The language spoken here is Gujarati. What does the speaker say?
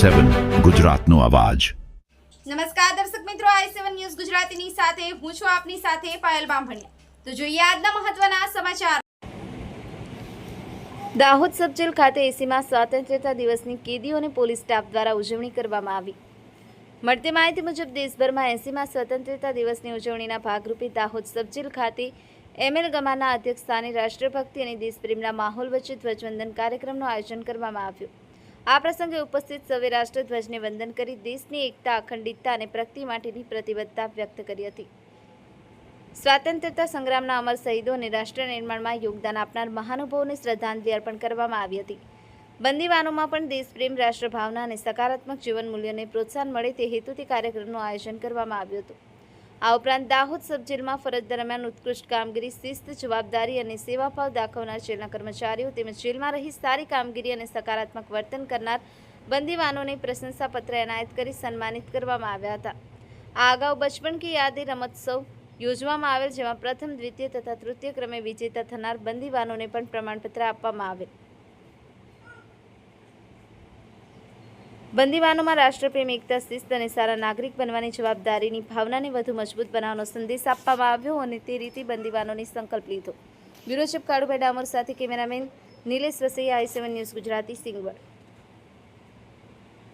i7 ગુજરાતનો અવાજ। નમસ્કાર દર્શક મિત્રો, i7 ન્યૂઝ ગુજરાતીની સાથે હું છું આપની સાથે પાયલ બામભણિયા। તો જોઈએ આજના મહત્વના સમાચાર। દાહોદ સબ જેલ ખાતે 80મા સ્વાતંત્ર્યતા દિવસની કેદીઓ અને પોલીસ સ્ટાફ દ્વારા ઉજવણી કરવામાં આવી। મળતી માહિતી મુજબ દેશભરમાં 80મા સ્વતંત્રતા દિવસની ઉજવણીના ભાગરૂપે દાહોદ સબ જેલ ખાતે એમએલ ગમાના અધ્યક્ષસ્થાને રાષ્ટ્રભક્તિ અને દેશપ્રેમના માહોલ વચ્ચે ધ્વજવંદન કાર્યક્રમનું આયોજન કરવામાં આવ્યું। આ પ્રસંગે ઉપસ્થિત સૌએ રાષ્ટ્રધ્વજને વંદન કરી દેશની એકતા, અખંડિતતા અને પ્રગતિ માટેની પ્રતિબદ્ધતા વ્યક્ત કરી હતી। સ્વાતંત્ર્યતા સંગ્રામના અમર શહીદો અને રાષ્ટ્ર નિર્માણમાં યોગદાન આપનાર મહાનુભાવોને શ્રદ્ધાંજલિ અર્પણ કરવામાં આવી હતી। બંદીવાનોમાં પણ દેશપ્રેમ, રાષ્ટ્રભાવના અને સકારાત્મક જીવન મૂલ્યોને પ્રોત્સાહન મળે તે હેતુથી કાર્યક્રમનું આયોજન કરવામાં આવ્યું હતું। આ ઉપરાંત દાહોદ સબ જેલમાં ફરજ દરમિયાન ઉત્કૃષ્ટ કામગીરી, શિસ્ત, જવાબદારી અને સેવાભાવ દાખવનાર જેલના કર્મચારીઓ તેમજ જેલમાં રહી સારી કામગીરી અને સકારાત્મક વર્તન કરનાર બંદીવાનોને પ્રશંસાપત્ર એનાયત કરી સન્માનિત કરવામાં આવ્યા હતા। આ અગાઉ બચપન કી યાદે રમોત્સવ યોજવામાં આવેલ, જેમાં પ્રથમ, દ્વિતીય તથા તૃતીય ક્રમે વિજેતા થનાર બંદીવાનોને પણ પ્રમાણપત્ર આપવામાં આવેલ। બંદીવાનોમાં રાષ્ટ્રપ્રેમ, એકતા, શિસ્ત અને સારા નાગરિક બનવાની જવાબદારીની ભાવનાને વધુ મજબૂત બનાવવાનો સંદેશ આપવામાં આવ્યો અને તે રીતે બંદીવાનોને સંકલ્પ લીધો। બ્યુરો ચીફ કાળુભાઈ ડામોર સાથે cameraman Nilesh Vasaiya, i7 news Gujarati, Singvad.